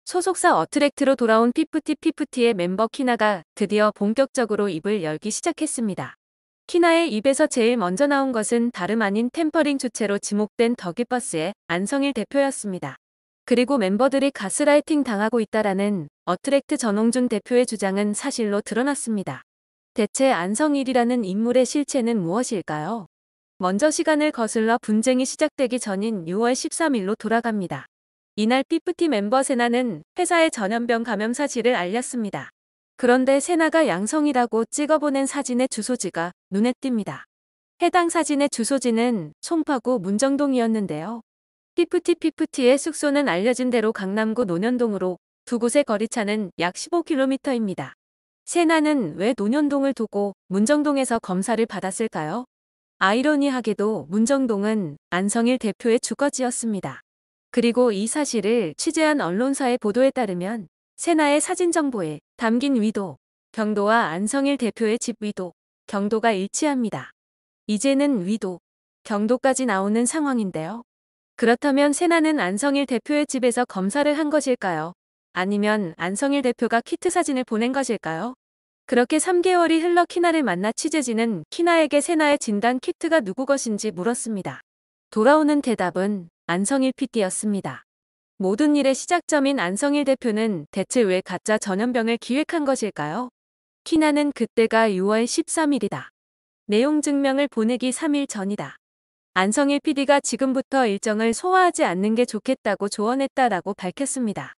소속사 어트랙트로 돌아온 피프티피프티의 멤버 키나가 드디어 본격적으로 입을 열기 시작했습니다. 키나의 입에서 제일 먼저 나온 것은 다름 아닌 템퍼링 주체로 지목된 더기버스의 안성일 대표였습니다. 그리고 멤버들이 가스라이팅 당하고 있다라는 어트랙트 전홍준 대표의 주장은 사실로 드러났습니다. 대체 안성일이라는 인물의 실체는 무엇일까요? 먼저 시간을 거슬러 분쟁이 시작되기 전인 6월 13일로 돌아갑니다. 이날 피프티 멤버 세나는 회사의 전염병 감염 사실을 알렸습니다. 그런데 세나가 양성이라고 찍어보낸 사진의 주소지가 눈에 띕니다. 해당 사진의 주소지는 송파구 문정동이었는데요. 피프티의 숙소는 알려진 대로 강남구 논현동으로 두 곳의 거리차는 약 15km입니다. 세나는 왜 논현동을 두고 문정동에서 검사를 받았을까요? 아이러니하게도 문정동은 안성일 대표의 주거지였습니다. 그리고 이 사실을 취재한 언론사의 보도에 따르면 세나의 사진 정보에 담긴 위도, 경도와 안성일 대표의 집 위도, 경도가 일치합니다. 이제는 위도, 경도까지 나오는 상황인데요. 그렇다면 세나는 안성일 대표의 집에서 검사를 한 것일까요? 아니면 안성일 대표가 키트 사진을 보낸 것일까요? 그렇게 3개월이 흘러 키나를 만나 취재진은 키나에게 세나의 진단 키트가 누구 것인지 물었습니다. 돌아오는 대답은 안성일 PD였습니다. 모든 일의 시작점인 안성일 대표는 대체 왜 가짜 전염병을 기획한 것일까요? 키나는 그때가 6월 13일이다. 내용 증명을 보내기 3일 전이다. 안성일 PD가 지금부터 일정을 소화하지 않는 게 좋겠다고 조언했다라고 밝혔습니다.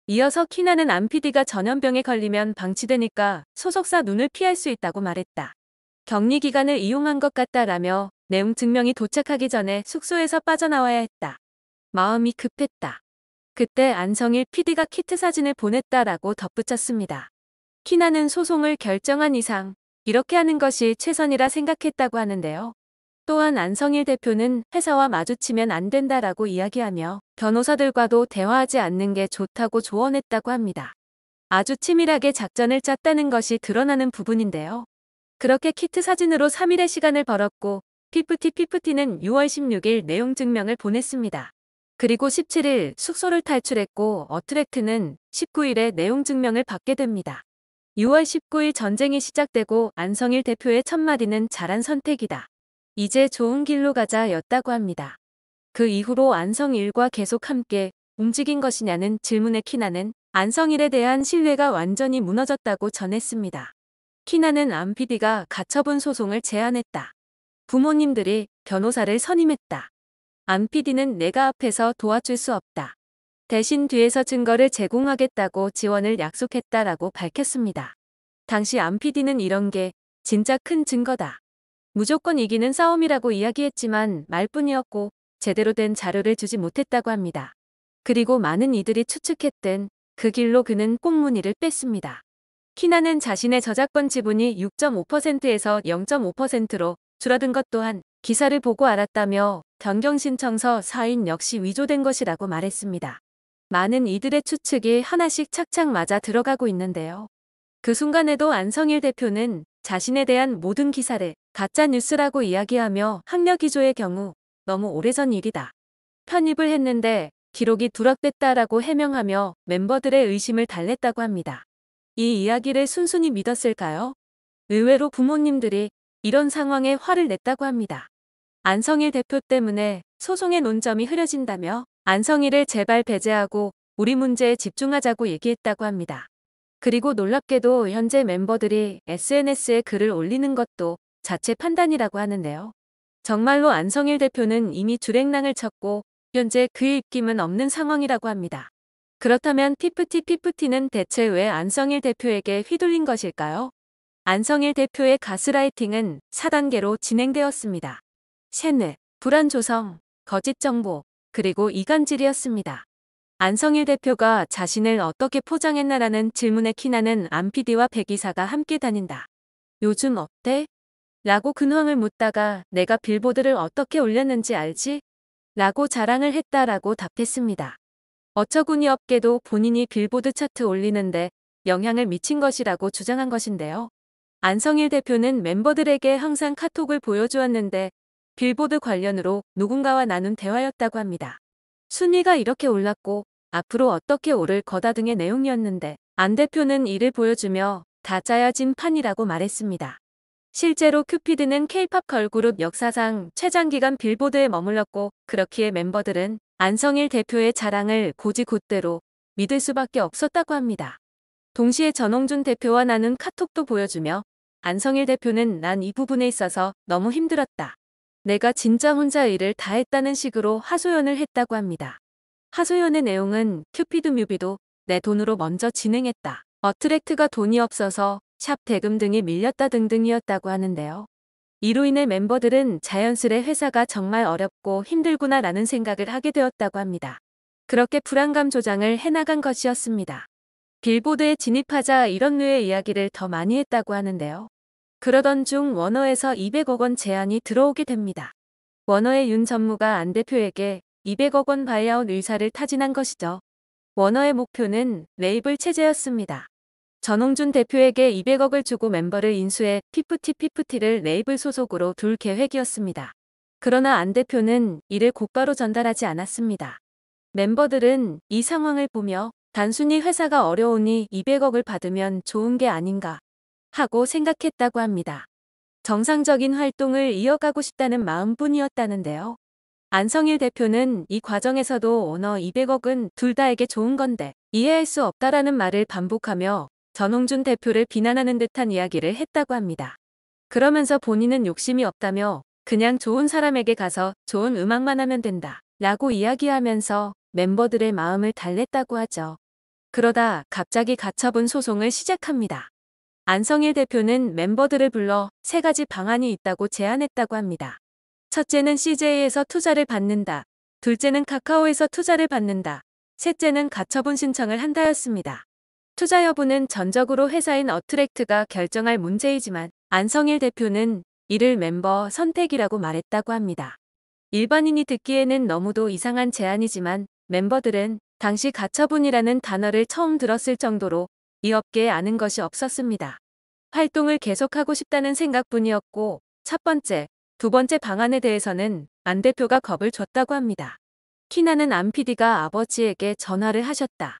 이어서 키나는 안 PD가 전염병에 걸리면 방치되니까 소속사 눈을 피할 수 있다고 말했다. 격리 기간을 이용한 것 같다라며 내용 증명이 도착하기 전에 숙소에서 빠져나와야 했다. 마음이 급했다. 그때 안성일 PD가 키트 사진을 보냈다라고 덧붙였습니다. 키나는 소송을 결정한 이상 이렇게 하는 것이 최선이라 생각했다고 하는데요. 또한 안성일 대표는 회사와 마주치면 안 된다라고 이야기하며 변호사들과도 대화하지 않는 게 좋다고 조언했다고 합니다. 아주 치밀하게 작전을 짰다는 것이 드러나는 부분인데요. 그렇게 키트 사진으로 3일의 시간을 벌었고 피프티는 6월 16일 내용 증명을 보냈습니다. 그리고 17일 숙소를 탈출했고 어트랙트는 19일에 내용 증명을 받게 됩니다. 6월 19일 전쟁이 시작되고 안성일 대표의 첫 마디는 잘한 선택이다. 이제 좋은 길로 가자 였다고 합니다. 그 이후로 안성일과 계속 함께 움직인 것이냐는 질문에 키나는 안성일에 대한 신뢰가 완전히 무너졌다고 전했습니다. 키나는 안 PD가 가처분 소송을 제안했다. 부모님들이 변호사를 선임했다. 안 PD는 내가 앞에서 도와줄 수 없다. 대신 뒤에서 증거를 제공하겠다고 지원을 약속했다라고 밝혔습니다. 당시 안 PD는 이런 게 진짜 큰 증거다. 무조건 이기는 싸움이라고 이야기했지만 말뿐이었고 제대로 된 자료를 주지 못했다고 합니다. 그리고 많은 이들이 추측했던 그 길로 그는 꽁무니를 뺐습니다. 키나는 자신의 저작권 지분이 6.5%에서 0.5%로 줄어든 것 또한 기사를 보고 알았다며 변경 신청서 사인 역시 위조된 것이라고 말했습니다. 많은 이들의 추측이 하나씩 착착 맞아 들어가고 있는데요. 그 순간에도 안성일 대표는 자신에 대한 모든 기사를 가짜 뉴스라고 이야기하며 학력 위조의 경우 너무 오래전 일이다. 편입을 했는데 기록이 누락됐다라고 해명하며 멤버들의 의심을 달랬다고 합니다. 이 이야기를 순순히 믿었을까요? 의외로 부모님들이 이런 상황에 화를 냈다고 합니다. 안성일 대표 때문에 소송의 논점이 흐려진다며 안성일을 제발 배제하고 우리 문제에 집중하자고 얘기했다고 합니다. 그리고 놀랍게도 현재 멤버들이 SNS에 글을 올리는 것도 자체 판단이라고 하는데요. 정말로 안성일 대표는 이미 주랭랑을 쳤고 현재 그의 입김은 없는 상황이라고 합니다. 그렇다면 피프티는 대체 왜 안성일 대표에게 휘둘린 것일까요? 안성일 대표의 가스라이팅은 4단계로 진행되었습니다. 세뇌, 불안 조성, 거짓 정보, 그리고 이간질이었습니다. 안성일 대표가 자신을 어떻게 포장했나라는 질문에 키나는 안 PD와 배 기사가 함께 다닌다. 요즘 어때? 라고 근황을 묻다가 내가 빌보드를 어떻게 올렸는지 알지? 라고 자랑을 했다라고 답했습니다. 어처구니 없게도 본인이 빌보드 차트 올리는데 영향을 미친 것이라고 주장한 것인데요. 안성일 대표는 멤버들에게 항상 카톡을 보여주었는데 빌보드 관련으로 누군가와 나눈 대화였다고 합니다. 순위가 이렇게 올랐고 앞으로 어떻게 오를 거다 등의 내용이었는데 안 대표는 이를 보여주며 다 짜여진 판이라고 말했습니다. 실제로 큐피드는 K-팝 걸그룹 역사상 최장기간 빌보드에 머물렀고 그렇기에 멤버들은 안성일 대표의 자랑을 곧이곧대로 믿을 수밖에 없었다고 합니다. 동시에 전홍준 대표와 나눈 카톡도 보여주며 안성일 대표는 난 이 부분에 있어서 너무 힘들었다. 내가 진짜 혼자 일을 다 했다는 식으로 하소연을 했다고 합니다. 하소연의 내용은 큐피드 뮤비도 내 돈으로 먼저 진행했다. 어트랙트가 돈이 없어서 샵 대금 등이 밀렸다 등등이었다고 하는데요. 이로 인해 멤버들은 자연스레 회사가 정말 어렵고 힘들구나 라는 생각을 하게 되었다고 합니다. 그렇게 불안감 조장을 해나간 것이었습니다. 빌보드에 진입하자 이런 류의 이야기를 더 많이 했다고 하는데요. 그러던 중 워너에서 200억 원 제안이 들어오게 됩니다. 워너의 윤 전무가 안 대표에게 200억 원 바이아웃 의사를 타진한 것이죠. 워너의 목표는 레이블 체제였습니다. 전홍준 대표에게 200억을 주고 멤버를 인수해 피프티를 레이블 소속으로 둘 계획이었습니다. 그러나 안 대표는 이를 곧바로 전달하지 않았습니다. 멤버들은 이 상황을 보며 단순히 회사가 어려우니 200억을 받으면 좋은 게 아닌가 하고 생각했다고 합니다. 정상적인 활동을 이어가고 싶다는 마음뿐이었다는데요. 안성일 대표는 이 과정에서도 오너 200억은 둘 다에게 좋은 건데 이해할 수 없다라는 말을 반복하며 전홍준 대표를 비난하는 듯한 이야기를 했다고 합니다. 그러면서 본인은 욕심이 없다며 그냥 좋은 사람에게 가서 좋은 음악만 하면 된다 라고 이야기하면서 멤버들의 마음을 달랬다고 하죠. 그러다 갑자기 가처분 소송을 시작합니다. 안성일 대표는 멤버들을 불러 3가지 방안이 있다고 제안했다고 합니다. 첫째는 CJ에서 투자를 받는다. 둘째는 카카오에서 투자를 받는다. 셋째는 가처분 신청을 한다였습니다. 투자 여부는 전적으로 회사인 어트랙트가 결정할 문제이지만 안성일 대표는 이를 멤버 선택이라고 말했다고 합니다. 일반인이 듣기에는 너무도 이상한 제안이지만 멤버들은 당시 가처분이라는 단어를 처음 들었을 정도로 이 업계에 아는 것이 없었습니다. 활동을 계속하고 싶다는 생각뿐이었고 첫 번째, 두 번째 방안에 대해서는 안 대표가 겁을 줬다고 합니다. 키나는 안 PD가 아버지에게 전화를 하셨다.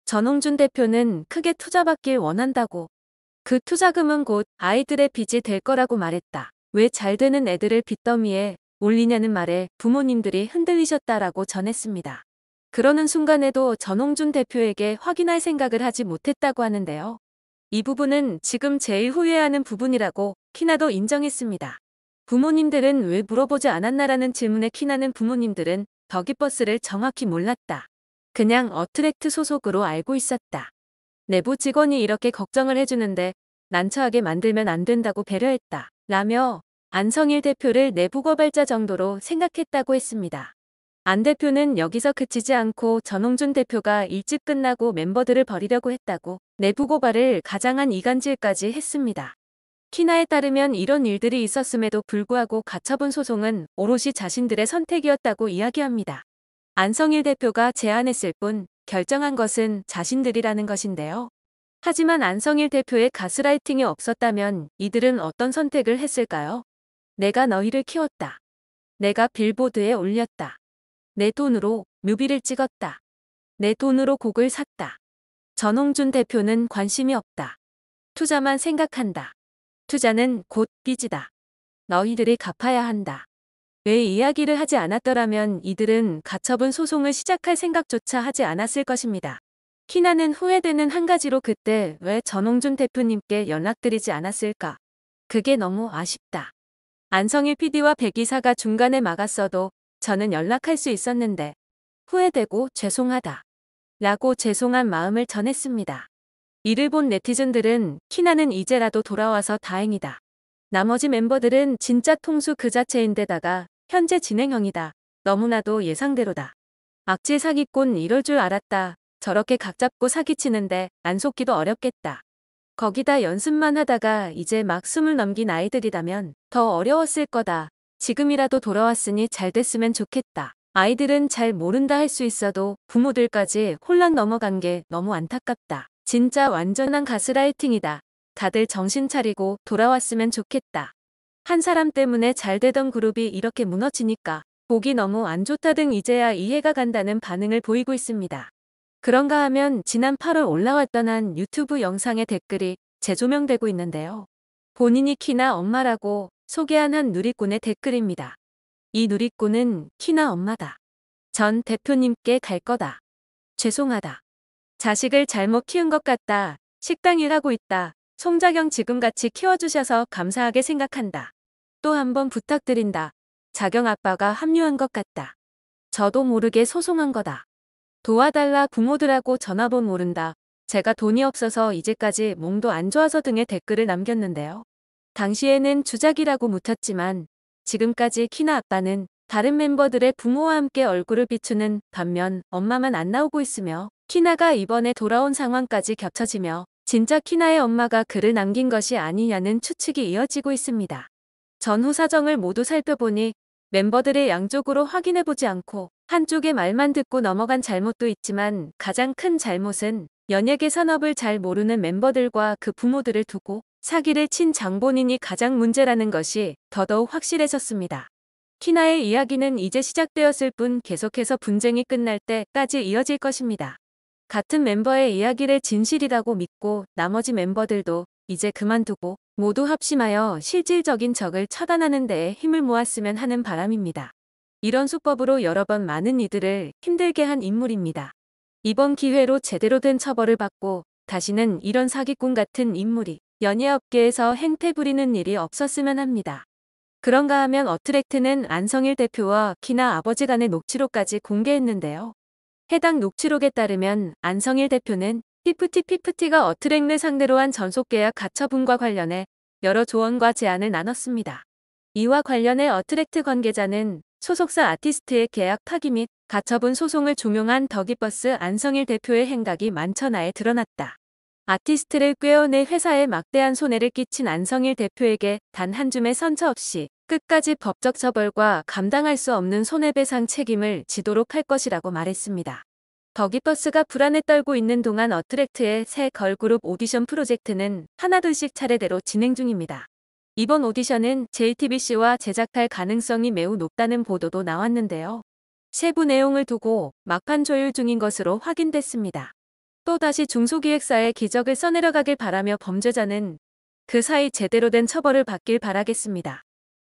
전홍준 대표는 크게 투자받길 원한다고. 그 투자금은 곧 아이들의 빚이 될 거라고 말했다. 왜 잘 되는 애들을 빚더미에 올리냐는 말에 부모님들이 흔들리셨다라고 전했습니다. 그러는 순간에도 전홍준 대표에게 확인할 생각을 하지 못했다고 하는데요. 이 부분은 지금 제일 후회하는 부분이라고 키나도 인정했습니다. 부모님들은 왜 물어보지 않았나라는 질문에 키나는 부모님들은 더기버스를 정확히 몰랐다. 그냥 어트랙트 소속으로 알고 있었다. 내부 직원이 이렇게 걱정을 해주는데 난처하게 만들면 안 된다고 배려했다. 라며 안성일 대표를 내부 고발자 정도로 생각했다고 했습니다. 안 대표는 여기서 그치지 않고 전홍준 대표가 일찍 끝나고 멤버들을 버리려고 했다고 내부 고발을 가장한 이간질까지 했습니다. 키나에 따르면 이런 일들이 있었음에도 불구하고 가처분 소송은 오롯이 자신들의 선택이었다고 이야기합니다. 안성일 대표가 제안했을 뿐 결정한 것은 자신들이라는 것인데요. 하지만 안성일 대표의 가스라이팅이 없었다면 이들은 어떤 선택을 했을까요? 내가 너희를 키웠다. 내가 빌보드에 올렸다. 내 돈으로 뮤비를 찍었다. 내 돈으로 곡을 샀다. 전홍준 대표는 관심이 없다. 투자만 생각한다. 투자는 곧 빚이다. 너희들이 갚아야 한다. 왜 이야기를 하지 않았더라면 이들은 가처분 소송을 시작할 생각조차 하지 않았을 것입니다. 키나는 후회되는 한 가지로 그때 왜 전홍준 대표님께 연락드리지 않았을까? 그게 너무 아쉽다. 안성일 PD와 백이사가 중간에 막았어도 저는 연락할 수 있었는데 후회되고 죄송하다. 라고 죄송한 마음을 전했습니다. 이를 본 네티즌들은 키나는 이제라도 돌아와서 다행이다. 나머지 멤버들은 진짜 통수 그 자체인데다가 현재 진행형이다. 너무나도 예상대로다. 악질 사기꾼 이럴 줄 알았다. 저렇게 각 잡고 사기치는데 안 속기도 어렵겠다. 거기다 연습만 하다가 이제 막 20 넘긴 아이들이라면 더 어려웠을 거다. 지금이라도 돌아왔으니 잘 됐으면 좋겠다. 아이들은 잘 모른다 할 수 있어도 부모들까지 혼란 넘어간 게 너무 안타깝다. 진짜 완전한 가스라이팅이다. 다들 정신 차리고 돌아왔으면 좋겠다. 한 사람 때문에 잘 되던 그룹이 이렇게 무너지니까 보기 너무 안 좋다 등 이제야 이해가 간다는 반응을 보이고 있습니다. 그런가 하면 지난 8월 올라왔던 한 유튜브 영상의 댓글이 재조명되고 있는데요. 본인이 키나 엄마라고 소개한 한 누리꾼의 댓글입니다. 이 누리꾼은 키나 엄마다. 전 대표님께 갈 거다. 죄송하다. 자식을 잘못 키운 것 같다. 식당 일하고 있다. 송자경 지금같이 키워주셔서 감사하게 생각한다. 또 한 번 부탁드린다. 자경 아빠가 합류한 것 같다. 저도 모르게 소송한 거다. 도와달라 부모들하고 전화번 모른다. 제가 돈이 없어서 이제까지 몸도 안 좋아서 등의 댓글을 남겼는데요. 당시에는 주작이라고 묻혔지만 지금까지 키나 아빠는 다른 멤버들의 부모와 함께 얼굴을 비추는 반면 엄마만 안 나오고 있으며 키나가 이번에 돌아온 상황까지 겹쳐지며 진짜 키나의 엄마가 글을 남긴 것이 아니냐는 추측이 이어지고 있습니다. 전후 사정을 모두 살펴보니 멤버들의 양쪽으로 확인해보지 않고 한쪽의 말만 듣고 넘어간 잘못도 있지만 가장 큰 잘못은 연예계 산업을 잘 모르는 멤버들과 그 부모들을 두고 사기를 친 장본인이 가장 문제라는 것이 더더욱 확실해졌습니다. 키나의 이야기는 이제 시작되었을 뿐 계속해서 분쟁이 끝날 때까지 이어질 것입니다. 같은 멤버의 이야기를 진실이라고 믿고 나머지 멤버들도 이제 그만두고 모두 합심하여 실질적인 적을 처단하는 데에 힘을 모았으면 하는 바람입니다. 이런 수법으로 여러 번 많은 이들을 힘들게 한 인물입니다. 이번 기회로 제대로 된 처벌을 받고 다시는 이런 사기꾼 같은 인물이 연예업계에서 행패 부리는 일이 없었으면 합니다. 그런가 하면 어트랙트는 안성일 대표와 키나 아버지 간의 녹취록까지 공개했는데요. 해당 녹취록에 따르면 안성일 대표는 피프티가 어트랙을 상대로 한 전속계약 가처분과 관련해 여러 조언과 제안을 나눴습니다. 이와 관련해 어트랙트 관계자는 소속사 아티스트의 계약 파기 및 가처분 소송을 종용한 더기버스 안성일 대표의 행각이 만천하에 드러났다. 아티스트를 꿰어내 회사에 막대한 손해를 끼친 안성일 대표에게 단 한 줌의 선처 없이 끝까지 법적 처벌과 감당할 수 없는 손해배상 책임을 지도록 할 것이라고 말했습니다. 더기버스가 불안에 떨고 있는 동안 어트랙트의 새 걸그룹 오디션 프로젝트는 하나둘씩 차례대로 진행 중입니다. 이번 오디션은 JTBC와 제작할 가능성이 매우 높다는 보도도 나왔는데요. 세부 내용을 두고 막판 조율 중인 것으로 확인됐습니다. 또다시 중소기획사의 기적을 써내려가길 바라며 범죄자는 그 사이 제대로 된 처벌을 받길 바라겠습니다.